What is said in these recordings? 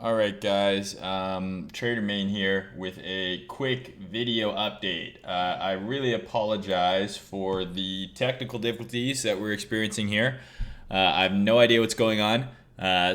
All right, guys. Trader Mayne here with a quick video update. I really apologize for the technical difficulties that we're experiencing here. I have no idea what's going on.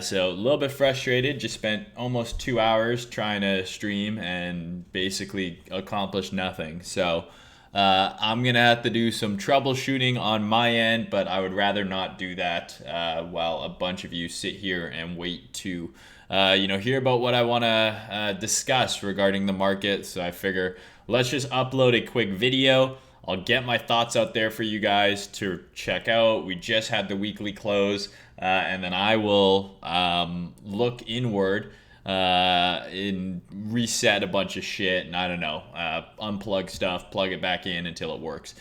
So a little bit frustrated. Just spent almost 2 hours trying to stream and basically accomplished nothing. So I'm gonna have to do some troubleshooting on my end, but I would rather not do that while a bunch of you sit here and wait to hear about what I want to discuss regarding the market. So I figure let's just upload a quick video. I'll get my thoughts out there for you guys to check out. We just had the weekly close, and then I will look inward and reset a bunch of shit, and I don't know, unplug stuff, plug it back in until it works.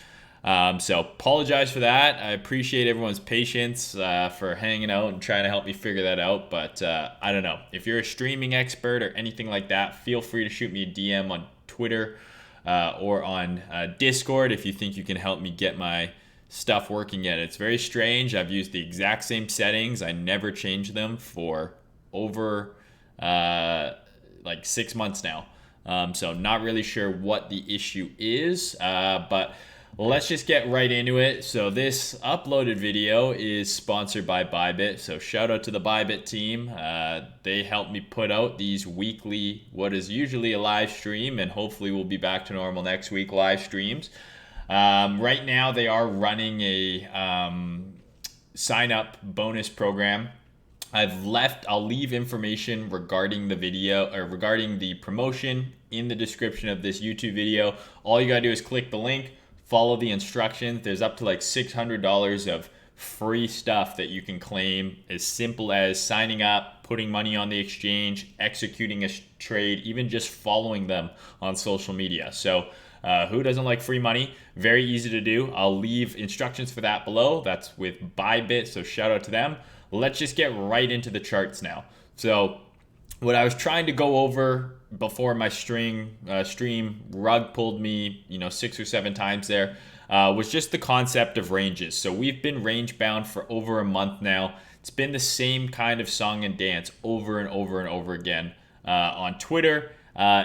So apologize for that. I appreciate everyone's patience for hanging out and trying to help me figure that out. But I don't know. If you're a streaming expert or anything like that, feel free to shoot me a DM on Twitter or on Discord if you think you can help me get my stuff working yet. It's very strange. I've used the exact same settings. I never changed them for over like 6 months now. So not really sure what the issue is, but let's just get right into it. So this uploaded video is sponsored by Bybit. So shout out to the Bybit team. They helped me put out these weekly, what is usually a live stream, and hopefully we'll be back to normal next week live streams. Right now they are running a sign up bonus program. I'll leave information regarding the video or regarding the promotion in the description of this YouTube video. All you gotta do is click the link, follow the instructions. There's up to like $600 of free stuff that you can claim, as simple as signing up, putting money on the exchange, executing a trade, even just following them on social media. So who doesn't like free money? Very easy to do. I'll leave instructions for that below. That's with Bybit, so shout out to them. Let's just get right into the charts now. So what I was trying to go over before my stream rug pulled me 6 or 7 times there was just the concept of ranges. So we've been range bound for over a month now. It's been the same kind of song and dance over and over and over again on Twitter,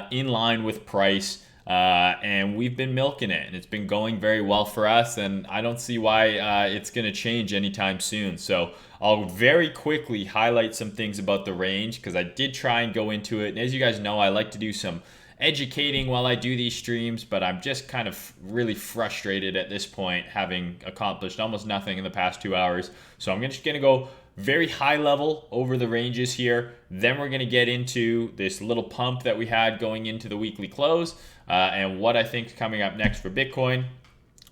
in line with price. And we've been milking it, and it's been going very well for us, and I don't see why it's going to change anytime soon. So I'll very quickly highlight some things about the range, because I did try and go into it, and as you guys know, I like to do some educating while I do these streams, but I'm just kind of really frustrated at this point, having accomplished almost nothing in the past 2 hours. So I'm just going to go very high level over the ranges here. Then we're going to get into this little pump that we had going into the weekly close, and what I think is coming up next for Bitcoin,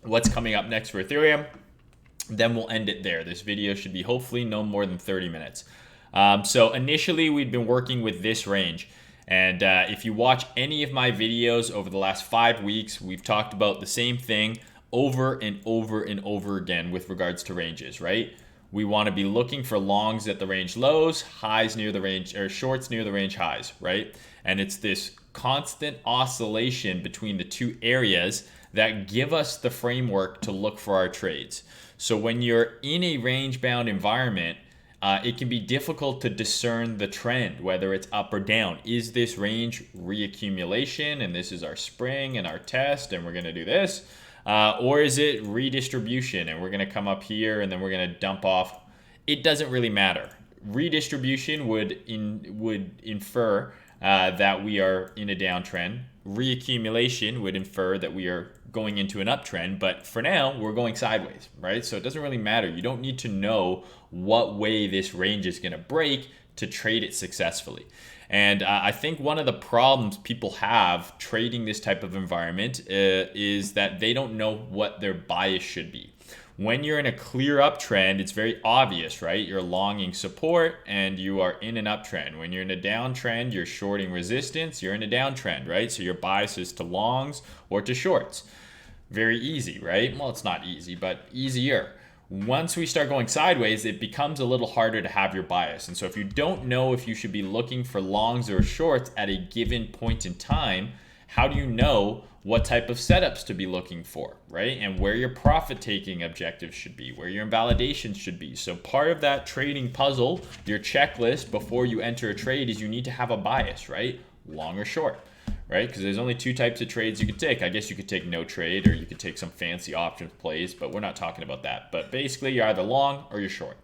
what's coming up next for Ethereum. Then we'll end it there. This video should be hopefully no more than 30 minutes. So initially we'd been working with this range. And if you watch any of my videos over the last 5 weeks, we've talked about the same thing over and over and over again with regards to ranges, right? We want to be looking for longs at the range lows, highs near the range, or shorts near the range highs, right? And it's this constant oscillation between the two areas that give us the framework to look for our trades. So when you're in a range-bound environment, it can be difficult to discern the trend, whether it's up or down. Is this range reaccumulation, and this is our spring and our test, and we're going to do this? Or is it redistribution, and we're going to come up here and then we're going to dump off? It doesn't really matter. Redistribution would infer that we are in a downtrend. Reaccumulation would infer that we are going into an uptrend, but for now we're going sideways, right? So it doesn't really matter. You don't need to know what way this range is going to break to trade it successfully. And I think one of the problems people have trading this type of environment is that they don't know what their bias should be. When you're in a clear uptrend, it's very obvious, right? You're longing support and you are in an uptrend. When you're in a downtrend, you're shorting resistance, you're in a downtrend, right? So your bias is to longs or to shorts. Very easy, right? Well, it's not easy, but easier. Once we start going sideways, it becomes a little harder to have your bias. And so if you don't know if you should be looking for longs or shorts at a given point in time, how do you know what type of setups to be looking for, right? And where your profit taking objectives should be, where your invalidations should be. So part of that trading puzzle, your checklist before you enter a trade, is you need to have a bias, right? Long or short, right? Because there's only two types of trades you could take. I guess you could take no trade, or you could take some fancy options plays, but we're not talking about that. But basically, you're either long or you're short.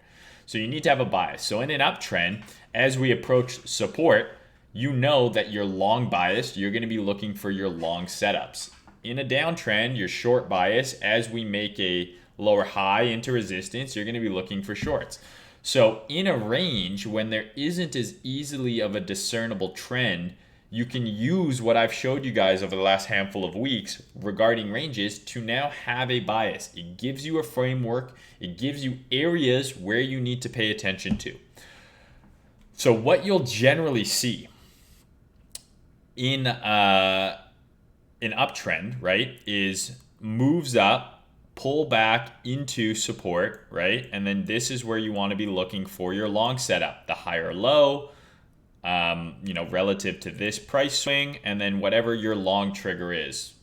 So you need to have a bias. So in an uptrend, as we approach support, you know that you're long biased. You're going to be looking for your long setups. In a downtrend, you're short biased. As we make a lower high into resistance, you're going to be looking for shorts. So in a range, when there isn't as easily of a discernible trend, you can use what I've showed you guys over the last handful of weeks regarding ranges to now have a bias. It gives you a framework. It gives you areas where you need to pay attention to. So what you'll generally see in an uptrend, right, is moves up, pull back into support, right? And then this is where you want to be looking for your long setup, the higher low, relative to this price swing, and then whatever your long trigger is.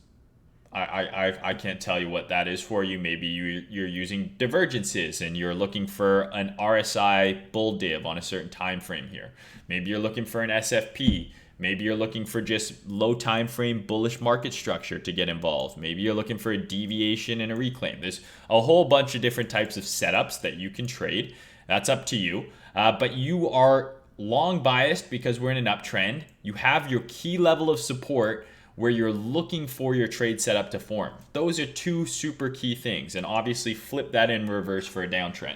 I can't tell you what that is for you. Maybe you're using divergences and you're looking for an RSI bull div on a certain time frame here. Maybe you're looking for an SFP. Maybe you're looking for just low time frame bullish market structure to get involved. Maybe you're looking for a deviation and a reclaim. There's a whole bunch of different types of setups that you can trade. That's up to you. But you are long biased because we're in an uptrend. You have your key level of support where you're looking for your trade setup to form. Those are two super key things. And obviously flip that in reverse for a downtrend.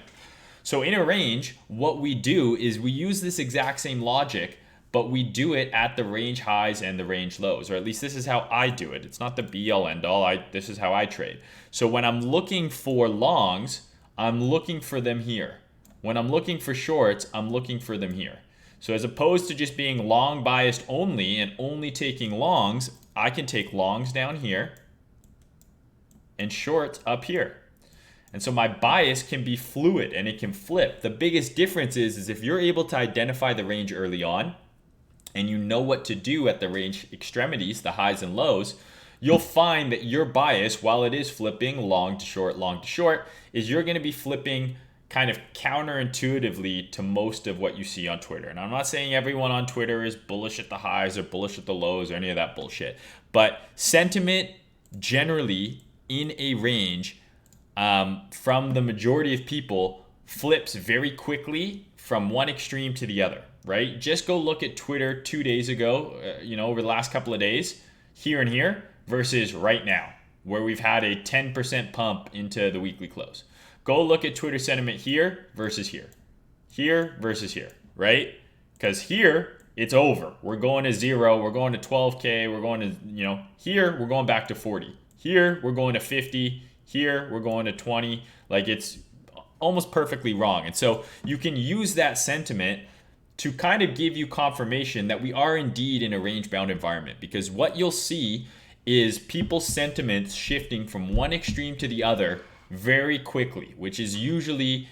So in a range, what we do is we use this exact same logic, but we do it at the range highs and the range lows, or at least this is how I do it. It's not the be all end all. This is how I trade. So when I'm looking for longs, I'm looking for them here. When I'm looking for shorts, I'm looking for them here. So as opposed to just being long biased only and only taking longs, I can take longs down here and shorts up here. And so my bias can be fluid and it can flip. The biggest difference is if you're able to identify the range early on, and you know what to do at the range extremities, the highs and lows, you'll find that your bias, while it is flipping long to short, is you're going to be flipping kind of counterintuitively to most of what you see on Twitter. And I'm not saying everyone on Twitter is bullish at the highs or bullish at the lows or any of that bullshit, but sentiment generally in a range from the majority of people flips very quickly from one extreme to the other. Right? Just go look at Twitter 2 days ago, over the last couple of days, here and here, versus right now, where we've had a 10% pump into the weekly close. Go look at Twitter sentiment here versus here versus here, right? Because here, it's over. We're going to 0, we're going to 12K, we're going to, here, we're going back to 40. Here, we're going to 50. Here, we're going to 20. Like, it's almost perfectly wrong. And so you can use that sentiment to kind of give you confirmation that we are indeed in a range-bound environment, because what you'll see is people's sentiments shifting from one extreme to the other very quickly, which is usually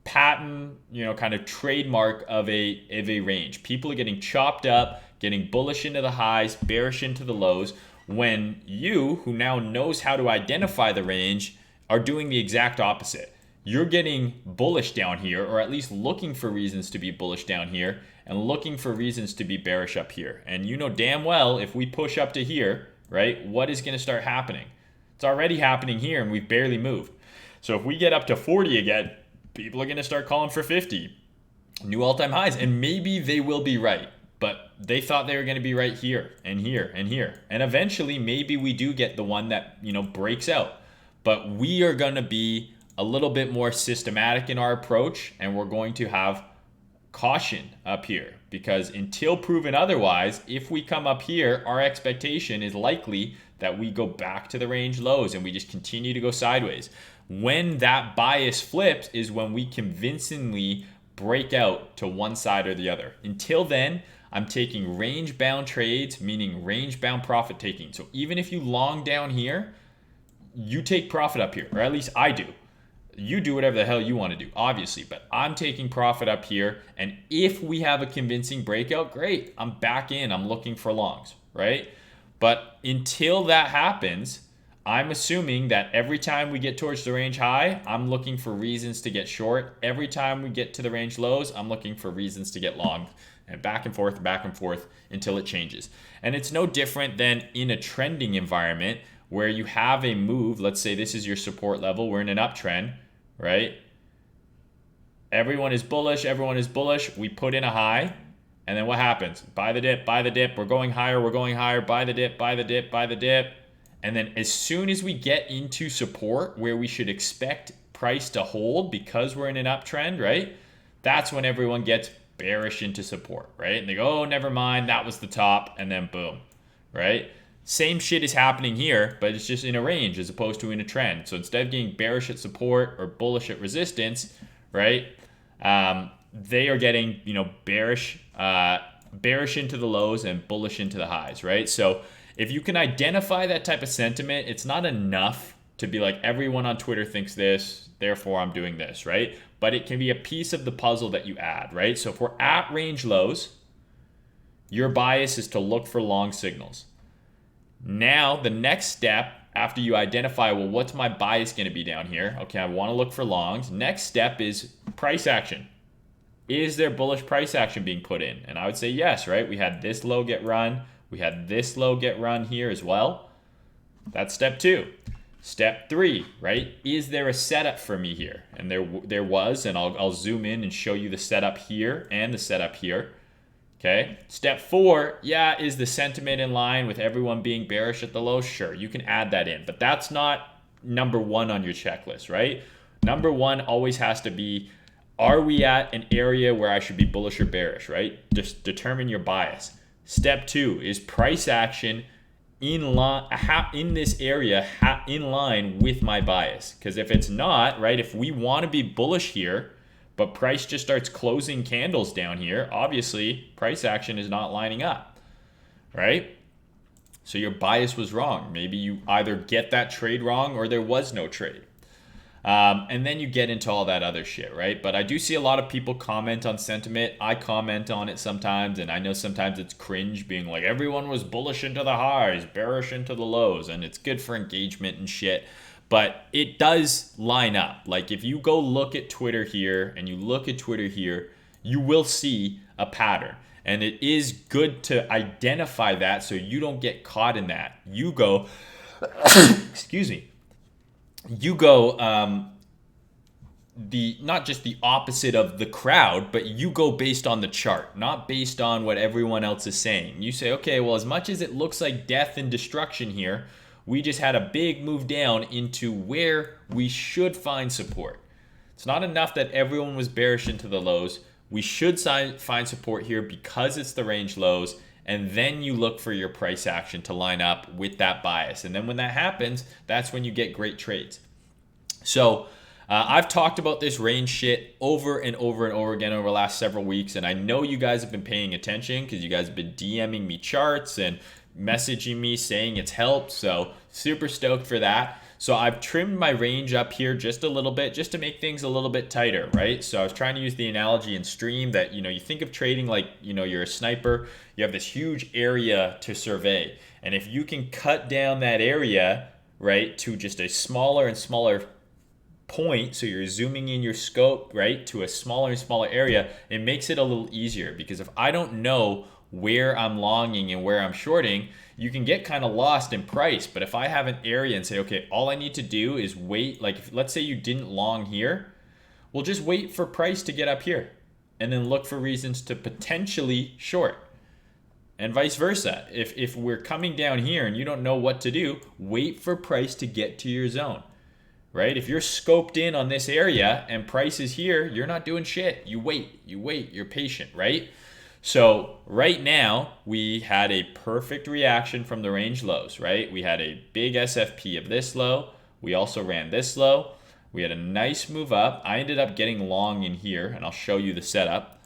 patent, kind of trademark of a range. People are getting chopped up, getting bullish into the highs, bearish into the lows, when you, who now knows how to identify the range, are doing the exact opposite. You're getting bullish down here, or at least looking for reasons to be bullish down here and looking for reasons to be bearish up here. And you know damn well if we push up to here, right, what is going to start happening? It's already happening here and we've barely moved. So if we get up to 40 again, people are going to start calling for 50. New all-time highs. And maybe they will be right, but they thought they were going to be right here and here and here. And eventually maybe we do get the one that, breaks out. But we are going to be a little bit more systematic in our approach, and we're going to have caution up here, because until proven otherwise, if we come up here, our expectation is likely that we go back to the range lows and we just continue to go sideways. When that bias flips is when we convincingly break out to one side or the other. Until then, I'm taking range bound trades, meaning range bound profit taking. So even if you long down here, you take profit up here, or at least I do. You do whatever the hell you want to do, obviously, but I'm taking profit up here. And if we have a convincing breakout, great, I'm back in, I'm looking for longs, right? But until that happens, I'm assuming that every time we get towards the range high, I'm looking for reasons to get short. Every time we get to the range lows, I'm looking for reasons to get long, and back and forth until it changes. And it's no different than in a trending environment where you have a move. Let's say this is your support level. We're in an uptrend, right? Everyone is bullish. We put in a high. And then what happens? Buy the dip. We're going higher. Buy the dip. And then as soon as we get into support where we should expect price to hold because we're in an uptrend, right? That's when everyone gets bearish into support, right? And they go, oh, never mind, that was the top, and then boom, right? Same shit is happening here, but it's just in a range as opposed to in a trend. So instead of getting bearish at support or bullish at resistance, right? They are getting, bearish into the lows and bullish into the highs, right? So if you can identify that type of sentiment, it's not enough to be like, everyone on Twitter thinks this, therefore I'm doing this, right? But it can be a piece of the puzzle that you add, right? So if we're at range lows, your bias is to look for long signals. Now, the next step after you identify, well, what's my bias going to be down here? Okay, I want to look for longs. Next step is price action. Is there bullish price action being put in? And I would say yes, right? We had this low get run. We had this low get run here as well. That's step 2. Step 3, right? Is there a setup for me here? And there was, and I'll zoom in and show you the setup here and the setup here. Okay. Step 4, yeah, is the sentiment in line with everyone being bearish at the low? Sure, you can add that in, but that's not number 1 on your checklist, right? Number 1 always has to be, are we at an area where I should be bullish or bearish, right? Just determine your bias. Step 2 is price action in this area in line with my bias. Because if it's not, right, if we want to be bullish here, but price just starts closing candles down here, obviously price action is not lining up, right? So your bias was wrong. Maybe you either get that trade wrong or there was no trade. And then you get into all that other shit, right? But I do see a lot of people comment on sentiment. I comment on it sometimes, and I know sometimes it's cringe being like, everyone was bullish into the highs, bearish into the lows, and it's good for engagement and shit. But it does line up. Like if you go look at Twitter here and you look at Twitter here, you will see a pattern. And it is good to identify that so you don't get caught in that. You go, excuse me. You go not just the opposite of the crowd, but you go based on the chart, not based on what everyone else is saying. You say, okay, well, as much as it looks like death and destruction here, we just had a big move down into where we should find support. It's not enough that everyone was bearish into the lows. We should find support here because it's the range lows. And then you look for your price action to line up with that bias. And then when that happens, that's when you get great trades. So I've talked about this range shit over and over and over again over the last several weeks. And I know you guys have been paying attention because you guys have been DMing me charts and messaging me saying it's helped. So super stoked for that. So I've trimmed my range up here just a little bit just to make things a little bit tighter, right? So I was trying to use the analogy in stream that, you think of trading like, you're a sniper, you have this huge area to survey. And if you can cut down that area, right, to just a smaller and smaller point, so you're zooming in your scope, right, to a smaller and smaller area, it makes it a little easier. Because if I don't know where I'm longing and where I'm shorting, you can get kind of lost in price. But if I have an area and say, okay, all I need to do is wait, like let's say you didn't long here, well, just wait for price to get up here and then look for reasons to potentially short, and vice versa. If we're coming down here and you don't know what to do, wait for price to get to your zone, right? If you're scoped in on this area and price is here, you're not doing shit. You wait, you're patient, right? So right now, we had a perfect reaction from the range lows, right? We had a big SFP of this low. We also ran this low. We had a nice move up. I ended up getting long in here, and I'll show you the setup.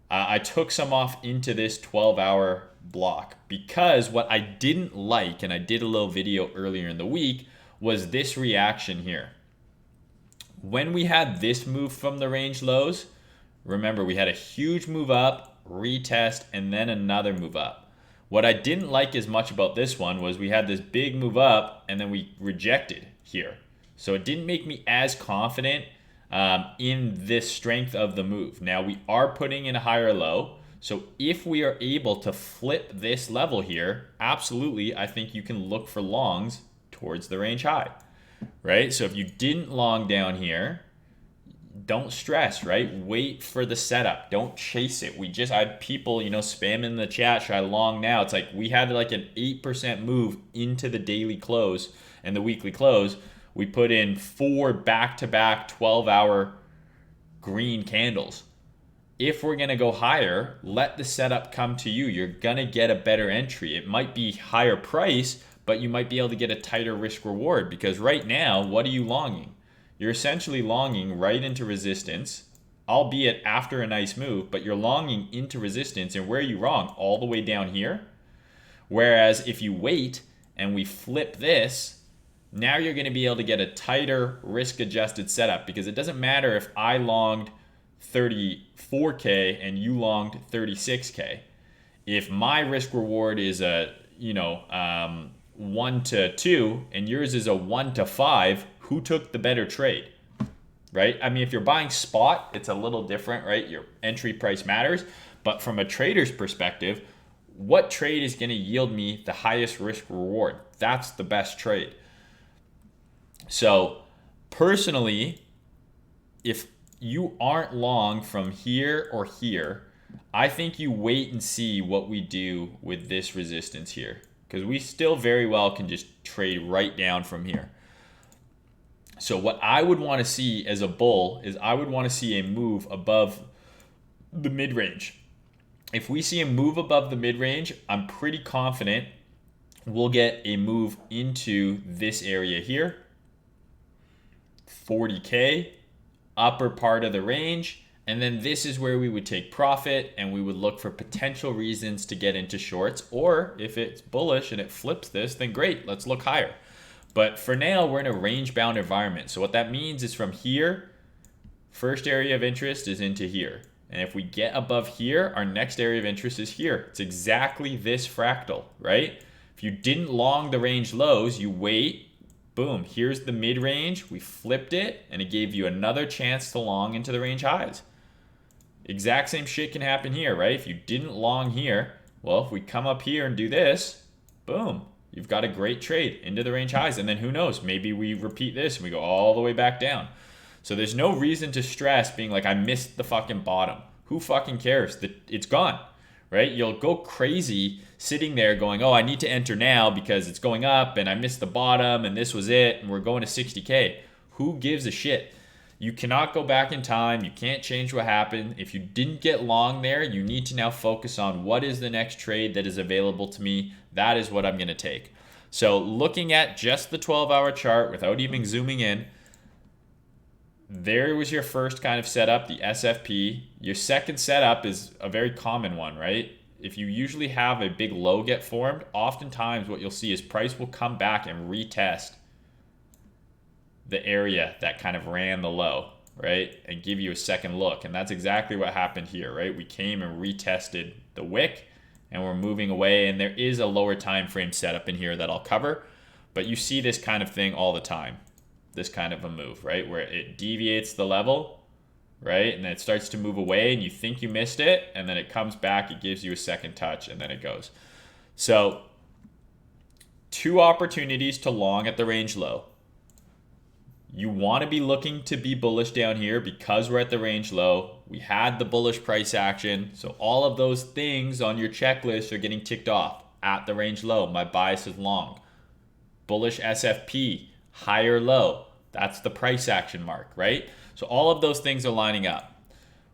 I took some off into this 12-hour block because what I didn't like, and I did a little video earlier in the week, was this reaction here. When we had this move from the range lows, remember we had a huge move up, retest, and then another move up. What I didn't like as much about this one was we had this big move up and then we rejected here. So it didn't make me as confident in this strength of the move. Now we are putting in a higher low. So if we are able to flip this level here, absolutely, I think you can look for longs towards the range high, right? So if you didn't long down here, don't stress, right? Wait for the setup. Don't chase it. I had people, spamming in the chat, should I long now? It's like we had like an 8% move into the daily close and the weekly close. We put in 4 back-to-back 12-hour green candles. If we're going to go higher, let the setup come to you. You're going to get a better entry. It might be higher price, but you might be able to get a tighter risk reward, because right now, what are you longing? You're essentially longing right into resistance, albeit after a nice move, but you're longing into resistance. And where are you wrong? All the way down here. Whereas if you wait and we flip this, now you're going to be able to get a tighter risk-adjusted setup, because it doesn't matter if I longed 34K and you longed 36K. If my risk reward is a 1 to 2 and yours is a 1 to 5, who took the better trade? Right? I mean, if you're buying spot, it's a little different, right? Your entry price matters, but from a trader's perspective, what trade is going to yield me the highest risk reward? That's the best trade. So personally, if you aren't long from here or here, I think you wait and see what we do with this resistance here, because we still very well can just trade right down from here. So what I would want to see as a bull is I would want to see a move above the mid-range. If we see a move above the mid-range, I'm pretty confident we'll get a move into this area here, 40K, upper part of the range, and then this is where we would take profit and we would look for potential reasons to get into shorts. Or if it's bullish and it flips this, then great, let's look higher. But for now, we're in a range-bound environment. So what that means is from here, first area of interest is into here. And if we get above here, our next area of interest is here. It's exactly this fractal, right? If you didn't long the range lows, you wait, boom, here's the mid-range. We flipped it, and it gave you another chance to long into the range highs. Exact same shit can happen here, right? If you didn't long here, well, if we come up here and do this, boom, you've got a great trade into the range highs. And then who knows, maybe we repeat this and we go all the way back down. So there's no reason to stress being like, I missed the fucking bottom. Who fucking cares? It's gone, right? You'll go crazy sitting there going, oh, I need to enter now because it's going up and I missed the bottom and this was it and we're going to 60K. Who gives a shit? You cannot go back in time. You can't change what happened. If you didn't get long there, you need to now focus on what is the next trade that is available to me. That is what I'm going to take. So looking at just the 12-hour chart without even zooming in, there was your first kind of setup, the SFP. Your second setup is a very common one, right? If you usually have a big low get formed, oftentimes what you'll see is price will come back and retest the area that kind of ran the low, right? And give you a second look. And that's exactly what happened here, right? We came and retested the wick and we're moving away. And there is a lower time frame setup in here that I'll cover, but you see this kind of thing all the time. This kind of a move, right? Where it deviates the level, right? And then it starts to move away and you think you missed it. And then it comes back, it gives you a second touch and then it goes. So 2 opportunities to long at the range low. You want to be looking to be bullish down here because we're at the range low. We had the bullish price action. So all of those things on your checklist are getting ticked off. At the range low, my bias is long. Bullish SFP, higher low. That's the price action mark, right? So all of those things are lining up.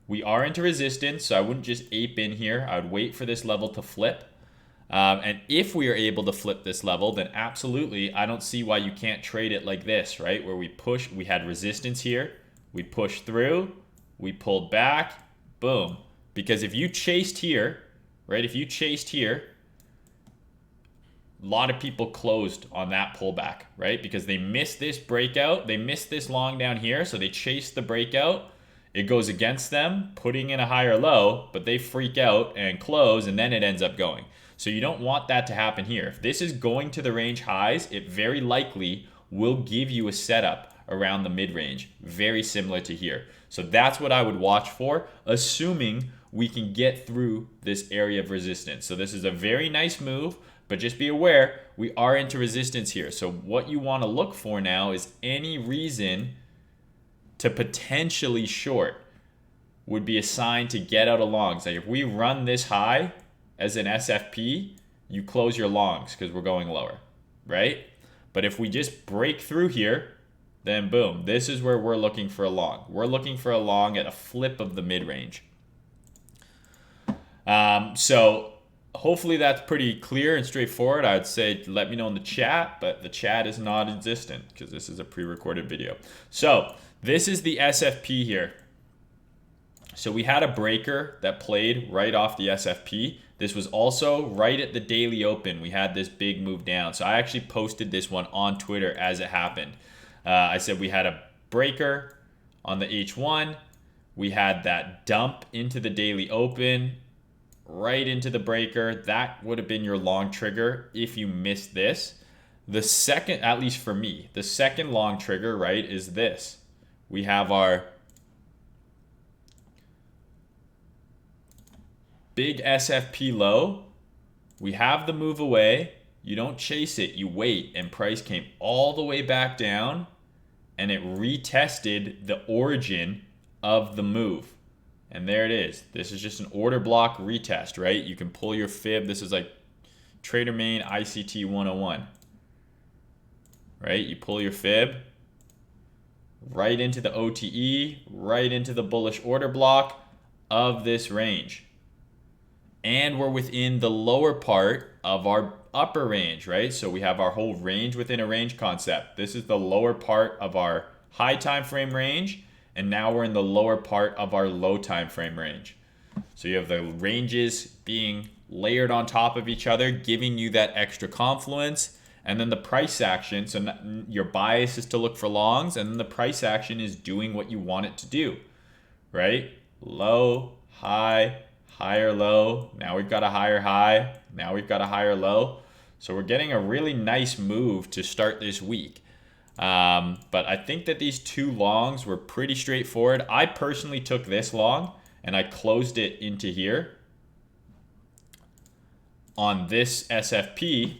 We are into resistance, so I wouldn't just ape in here. I would wait for this level to flip. And if we are able to flip this level, then absolutely, I don't see why you can't trade it like this, right? Where we had resistance here, we pushed through, we pulled back, boom. Because if you chased here, right? If you chased here, a lot of people closed on that pullback, right? Because they missed this breakout, they missed this long down here, so they chased the breakout. It goes against them, putting in a higher low, but they freak out and close, and then it ends up going. So you don't want that to happen here. If this is going to the range highs, it very likely will give you a setup around the mid-range, very similar to here. So that's what I would watch for, assuming we can get through this area of resistance. So this is a very nice move, but just be aware, we are into resistance here. So what you want to look for now is any reason to potentially short would be a sign to get out of longs. Like if we run this high as an SFP, you close your longs because we're going lower, right? But if we just break through here, then boom, this is where we're looking for a long. We're looking for a long at a flip of the mid-range. So hopefully that's pretty clear and straightforward. I would say let me know in the chat, but the chat is not existent because this is a pre-recorded video. So this is the SFP here. So we had a breaker that played right off the SFP. This was also right at the daily open. We had this big move down. So I actually posted this one on Twitter as it happened. I said we had a breaker on the H1. We had that dump into the daily open, right into the breaker. That would have been your long trigger if you missed this. The second, at least for me, the second long trigger, right, is this. We have our big SFP low. We have the move away. You don't chase it, you wait, and price came all the way back down and it retested the origin of the move. And there it is. This is just an order block retest, right? You can pull your fib. This is like Trader Mayne ICT 101, right? You pull your fib right into the OTE, right into the bullish order block of this range. And we're within the lower part of our upper range, right? So we have our whole range within a range concept. This is the lower part of our high time frame range, and now we're in the lower part of our low time frame range. So you have the ranges being layered on top of each other, giving you that extra confluence, and then the price action. So your bias is to look for longs, and then the price action is doing what you want it to do, right? Low, high, higher low. Now we've got a higher high. Now we've got a higher low. So we're getting a really nice move to start this week. But I think that these two longs were pretty straightforward. I personally took this long and I closed it into here. On this SFP,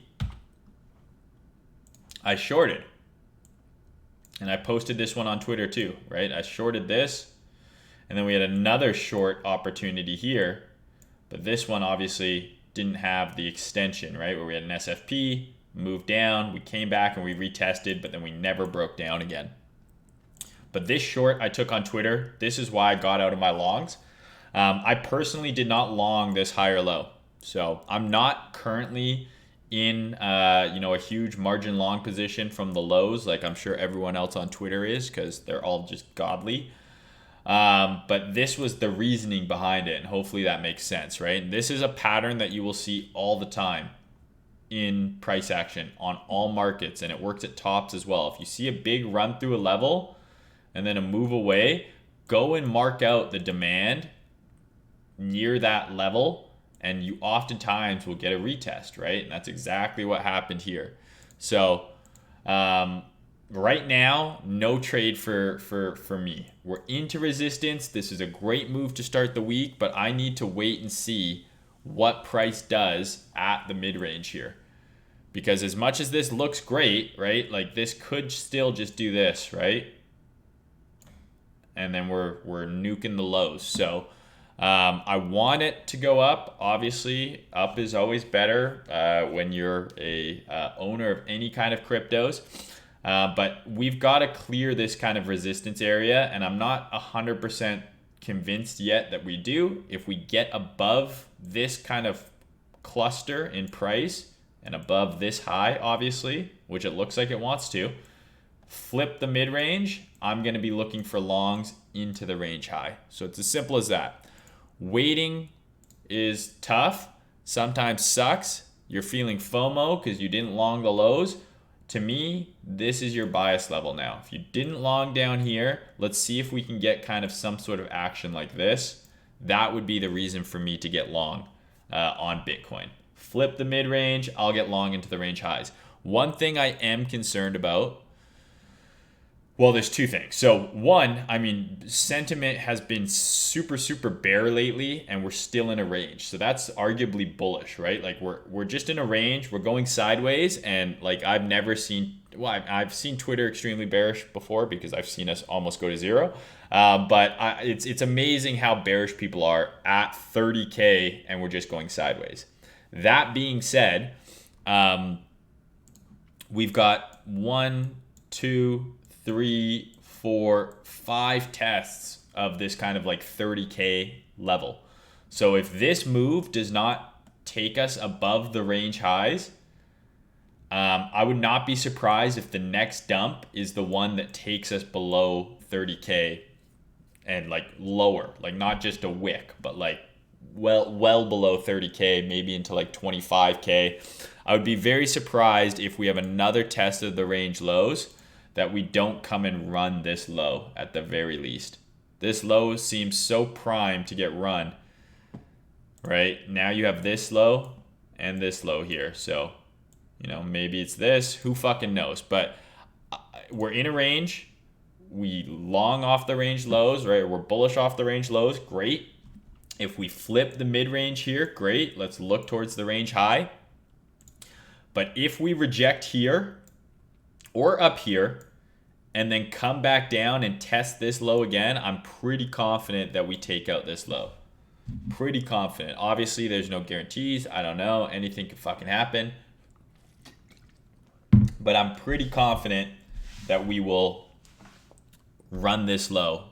I shorted. And I posted this one on Twitter too, right? I shorted this. And then we had another short opportunity here. But this one obviously didn't have the extension, right? Where we had an SFP, moved down, we came back and we retested, but then we never broke down again. But this short I took on Twitter. This is why I got out of my longs. I personally did not long this higher low. So I'm not currently in a huge margin long position from the lows like I'm sure everyone else on Twitter is, because they're all just godly. But this was the reasoning behind it, and hopefully that makes sense, right? And this is a pattern that you will see all the time in price action on all markets, and it works at tops as well. If you see a big run through a level and then a move away, go and mark out the demand near that level, and you oftentimes will get a retest, right? And that's exactly what happened here. So right now, no trade for me. We're into resistance. This is a great move to start the week, but I need to wait and see what price does at the mid-range here. Because as much as this looks great, right? Like this could still just do this, right? And then we're nuking the lows. So I want it to go up. Obviously, up is always better when you're a owner of any kind of cryptos. But we've got to clear this kind of resistance area, and I'm not 100% convinced yet that we do. If we get above this kind of cluster in price and above this high, obviously, which it looks like it wants to, flip the mid-range, I'm going to be looking for longs into the range high. So it's as simple as that. Waiting is tough, sometimes sucks. You're feeling FOMO because you didn't long the lows. To me, this is your bias level now. If you didn't long down here, let's see if we can get kind of some sort of action like this. That would be the reason for me to get long on Bitcoin. flip the mid-range, I'll get long into the range highs. One thing I am concerned about, well, there's two things. So one, I mean, sentiment has been super bear lately, and we're still in a range. So that's arguably bullish, right? Like we're just in a range, we're going sideways, and like I've never seen, well, I've seen Twitter extremely bearish before because I've seen us almost go to zero. But it's amazing how bearish people are at 30K, and we're just going sideways. That being said, we've got 1, 2, 3, 4, 5 tests of this kind of like 30K level. So if this move does not take us above the range highs, I would not be surprised if the next dump is the one that takes us below 30K and like lower, like not just a wick, but like well below 30K, maybe into like 25K. I would be very surprised if we have another test of the range lows that we don't come and run this low at the very least. This low seems so prime to get run, right? Now you have this low and this low here. So, you know, maybe it's this, who fucking knows? But we're in a range. We long off the range lows, right? We're bullish off the range lows, great. If we flip the mid-range here, great. Let's look towards the range high. But if we reject here or up here and then come back down and test this low again, I'm pretty confident that we take out this low. Pretty confident. Obviously, there's no guarantees. I don't know. Anything could fucking happen. But I'm pretty confident that we will run this low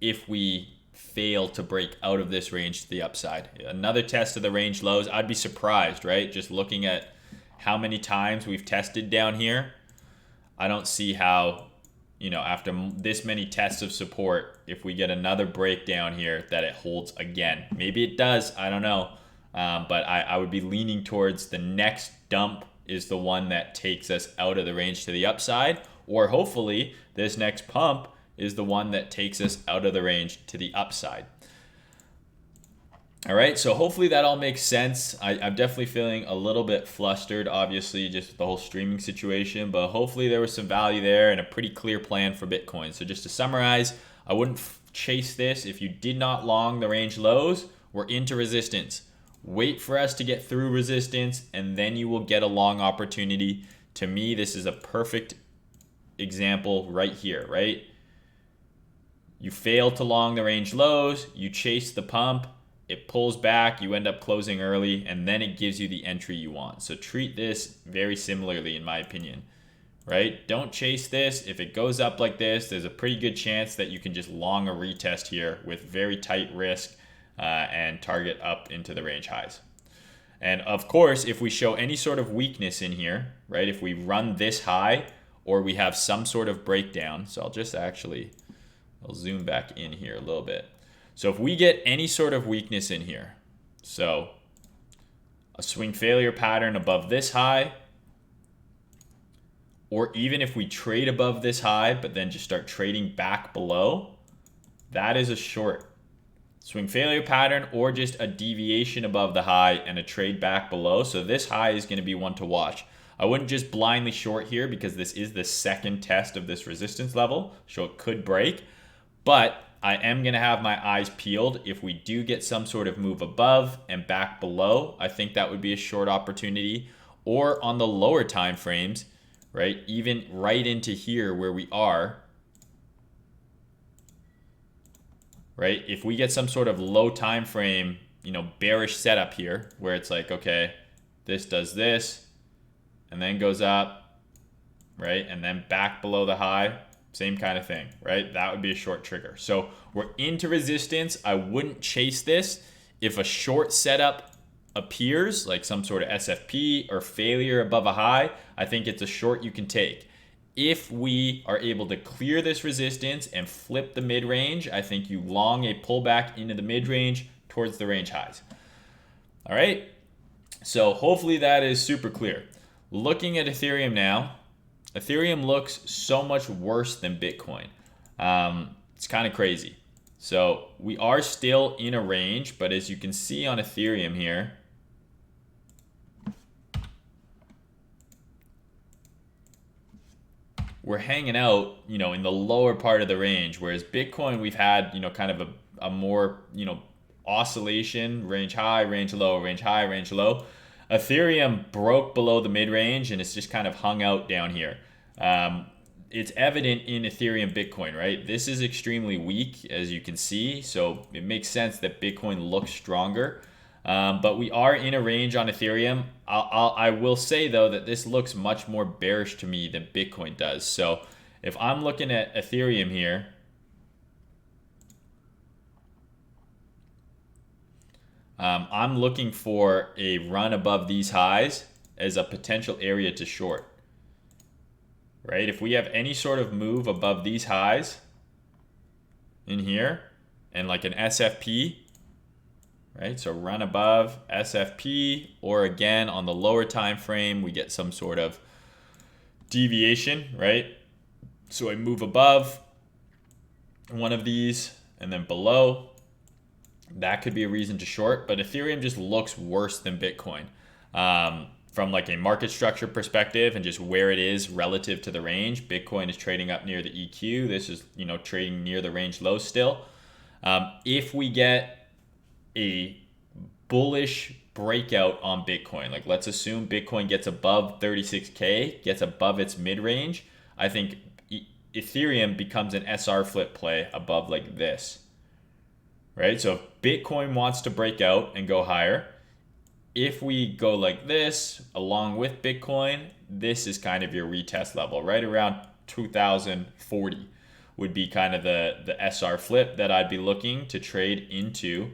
if we fail to break out of this range to the upside. Another test of the range lows. I'd be surprised, right? Just looking at how many times we've tested down here. I don't see how, you know, after this many tests of support, if we get another breakdown here, that it holds again. Maybe it does. I don't know. But I would be leaning towards the next dump is the one that takes us out of the range to the upside. Or hopefully this next pump is the one that takes us out of the range to the upside. All right, so hopefully that all makes sense. I'm definitely feeling a little bit flustered, obviously, just with the whole streaming situation, but hopefully there was some value there and a pretty clear plan for Bitcoin. So just to summarize, I wouldn't chase this. If you did not long the range lows, we're into resistance. Wait for us to get through resistance, and then you will get a long opportunity. To me, this is a perfect example right here, right? You fail to long the range lows, you chase the pump, it pulls back, you end up closing early, and then it gives you the entry you want. So treat this very similarly, in my opinion, right? Don't chase this. If it goes up like this, there's a pretty good chance that you can just long a retest here with very tight risk and target up into the range highs. And of course, if we show any sort of weakness in here, right? If we run this high or we have some sort of breakdown, so I'll zoom back in here a little bit. So if we get any sort of weakness in here, so a swing failure pattern above this high, or even if we trade above this high, but then just start trading back below, that is a short. Swing failure pattern or just a deviation above the high and a trade back below. So this high is going to be one to watch. I wouldn't just blindly short here because this is the second test of this resistance level, so it could break. But I am going to have my eyes peeled. If we do get some sort of move above and back below, I think that would be a short opportunity. Or on the lower time frames, right? Even right into here where we are, right? If we get some sort of low time frame, you know, bearish setup here where it's like, okay, this does this and then goes up, right? And then back below the high. Same kind of thing, right? That would be a short trigger. So we're into resistance. I wouldn't chase this. If a short setup appears, like some sort of SFP or failure above a high, I think it's a short you can take. If we are able to clear this resistance and flip the mid-range, I think you long a pullback into the mid-range towards the range highs. All right? So hopefully that is super clear. Looking at Ethereum now, Ethereum looks so much worse than Bitcoin. It's kind of crazy. So we are still in a range, but as you can see on Ethereum here, we're hanging out, you know, in the lower part of the range, whereas Bitcoin, we've had, you know, kind of a more, you know, oscillation, range high, range low, range high, range low. Ethereum broke below the mid-range and it's just kind of hung out down here. It's evident in Ethereum Bitcoin, right? This is extremely weak, as you can see, so it makes sense that Bitcoin looks stronger. But we are in a range on Ethereum. I will say, though, that this looks much more bearish to me than Bitcoin does. So if I'm looking at Ethereum here, I'm looking for a run above these highs as a potential area to short. Right? If we have any sort of move above these highs in here and like an SFP, right? So run above SFP, or again on the lower time frame, we get some sort of deviation, right? So I move above one of these and then below. That could be a reason to short, but Ethereum just looks worse than Bitcoin. From like a market structure perspective and just where it is relative to the range, Bitcoin is trading up near the EQ. This is, you know, trading near the range low still. If we get a bullish breakout on Bitcoin, like let's assume Bitcoin gets above 36K, gets above its mid-range, I think Ethereum becomes an SR flip play above like this, right? So if Bitcoin wants to break out and go higher, if we go like this along with Bitcoin, this is kind of your retest level, right around 2040 would be kind of the SR flip that I'd be looking to trade into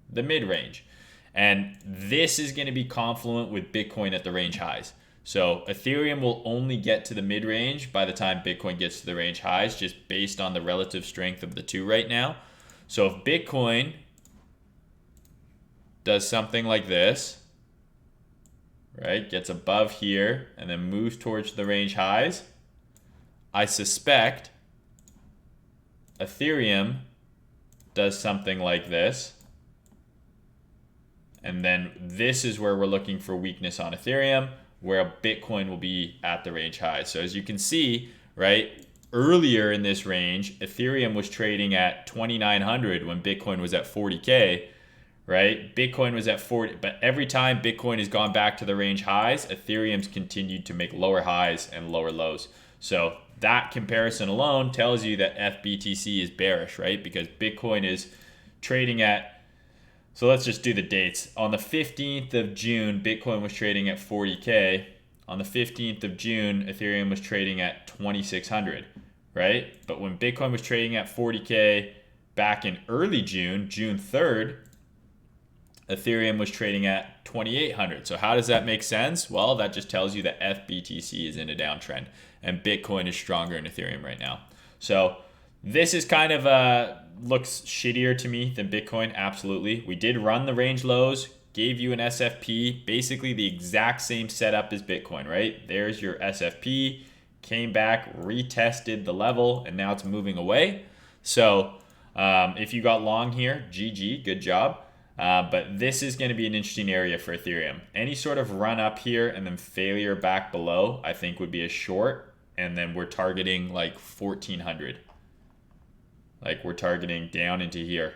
the mid-range. And this is going to be confluent with Bitcoin at the range highs. So Ethereum will only get to the mid-range by the time Bitcoin gets to the range highs, just based on the relative strength of the two right now. So if Bitcoin does something like this, right, gets above here and then moves towards the range highs, I suspect Ethereum does something like this. And then this is where we're looking for weakness on Ethereum, where Bitcoin will be at the range high. So as you can see, right, earlier in this range, Ethereum was trading at 2,900 when Bitcoin was at 40K, right? Bitcoin was at 40, but every time Bitcoin has gone back to the range highs, Ethereum's continued to make lower highs and lower lows. So that comparison alone tells you that FBTC is bearish, right? Because Bitcoin is trading at, so let's just do the dates. On the 15th of June, Bitcoin was trading at 40K. On the 15th of June, Ethereum was trading at 2,600, right? But when Bitcoin was trading at 40K back in early June, June 3rd, Ethereum was trading at 2,800. So how does that make sense? Well, that just tells you that FBTC is in a downtrend and Bitcoin is stronger than Ethereum right now. So this is kind of looks shittier to me than Bitcoin. Absolutely. We did run the range lows, gave you an SFP, basically the exact same setup as Bitcoin, right? There's your SFP, came back, retested the level, and now it's moving away. So if you got long here, GG, good job. But this is going to be an interesting area for Ethereum. Any sort of run up here and then failure back below, I think would be a short. And then we're targeting like 1,400. Like we're targeting down into here.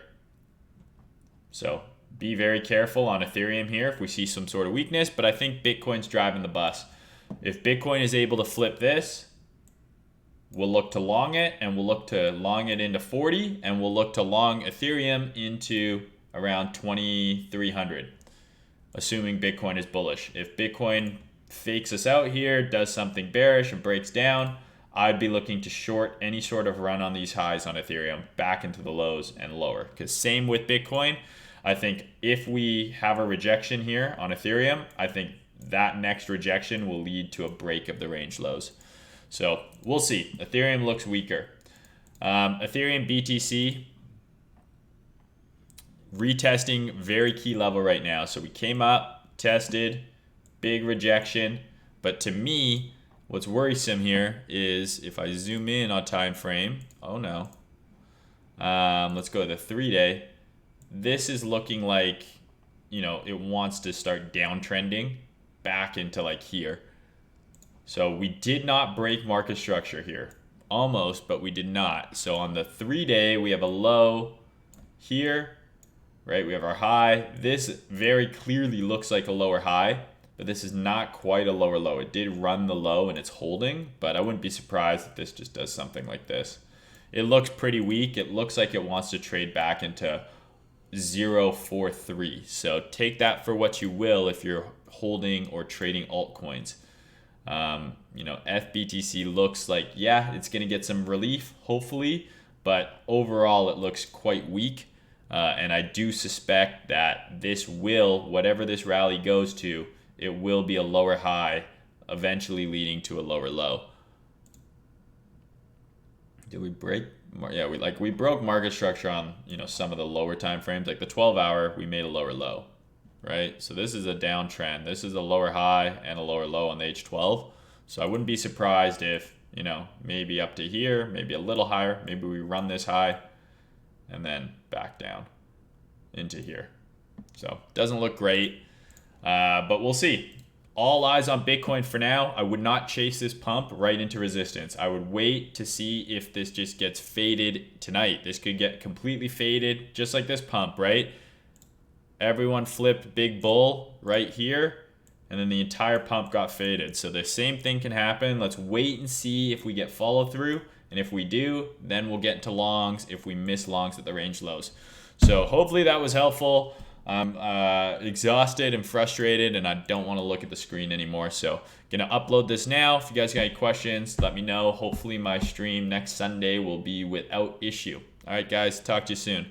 So be very careful on Ethereum here if we see some sort of weakness. But I think Bitcoin's driving the bus. If Bitcoin is able to flip this, we'll look to long it. And we'll look to long it into 40. And we'll look to long Ethereum into around 2,300, assuming Bitcoin is bullish. If Bitcoin fakes us out here, does something bearish and breaks down, I'd be looking to short any sort of run on these highs on Ethereum back into the lows and lower. Because same with Bitcoin, I think if we have a rejection here on Ethereum, I think that next rejection will lead to a break of the range lows. So we'll see. Ethereum looks weaker. Ethereum BTC, retesting very key level right now. So we came up, tested, big rejection. But to me, what's worrisome here is if I zoom in on time frame, oh no. Let's go to the 3-day. This is looking like, you know, it wants to start downtrending back into like here. So we did not break market structure here. Almost, but we did not. So on the 3-day, we have a low here, right? We have our high. This very clearly looks like a lower high, but this is not quite a lower low. It did run the low and it's holding, but I wouldn't be surprised if this just does something like this. It looks pretty weak. It looks like it wants to trade back into 0.43. So take that for what you will if you're holding or trading altcoins. You know, FBTC looks like, yeah, it's going to get some relief, hopefully, but overall it looks quite weak. And I do suspect that this will, whatever this rally goes to, it will be a lower high, eventually leading to a lower low. Did we break? Yeah, we broke market structure on, you know, some of the lower time frames, like the 12-hour. We made a lower low, right? So this is a downtrend. This is a lower high and a lower low on the H12. So I wouldn't be surprised if, you know, maybe up to here, maybe a little higher. Maybe we run this high and then back down into here. So doesn't look great, but we'll see. All eyes on Bitcoin for now. I would not chase this pump right into resistance. I would wait to see if this just gets faded tonight. This could get completely faded, just like this pump, right? Everyone flipped big bull right here, and then the entire pump got faded. So the same thing can happen. Let's wait and see if we get follow through. And if we do, then we'll get into longs if we miss longs at the range lows. So hopefully that was helpful. I'm exhausted and frustrated, and I don't want to look at the screen anymore. So gonna upload this now. If you guys got any questions, let me know. Hopefully my stream next Sunday will be without issue. All right, guys, talk to you soon.